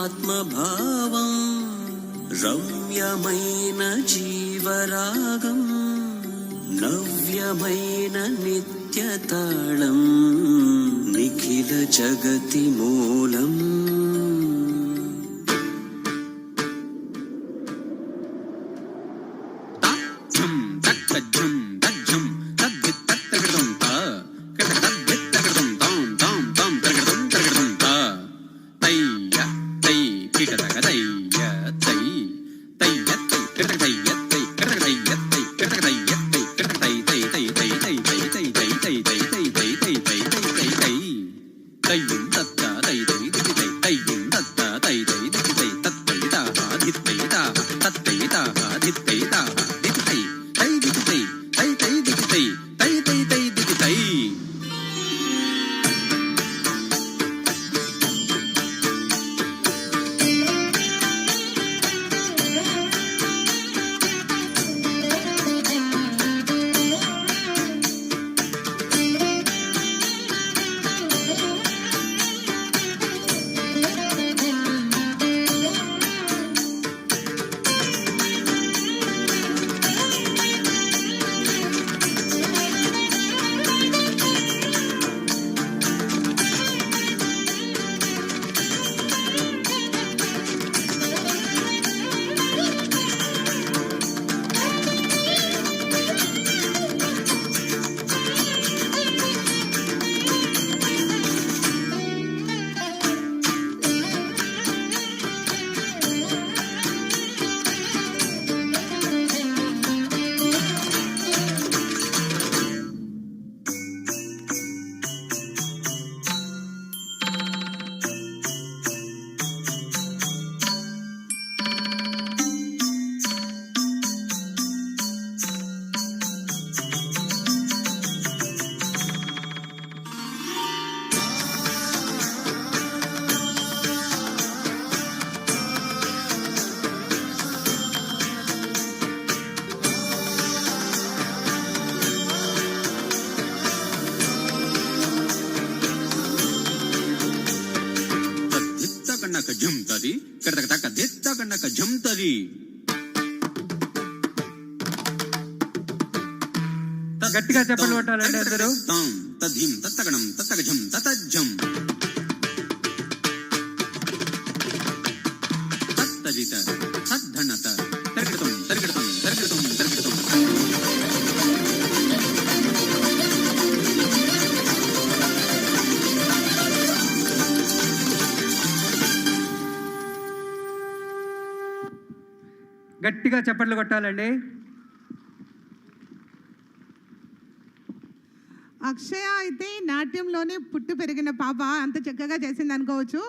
ఆత్మభావం రమ్యమైన జీవరాగం నవ్యమైన నిత్యతాళం నిఖిల జగతి మూలం జంతది కడతక తక దిత్త కన్నక జంతది గట్టిగా చెప్పలు కొట్టాలండి అందరూ. తాం తద్ధిం తత్తగణం తత్తగజం తతజ్జం తత్తజిత తద్ధనత తర్కిడతం తర్కిడతం తర్కిడతం తర్కిడతం. గట్టిగా చప్పట్లు కొట్టాలండి. అక్షయ అయితే నాట్యంలోనే పుట్టి పెరిగిన పాప, అంత చక్కగా చేసింది అనుకోవచ్చు.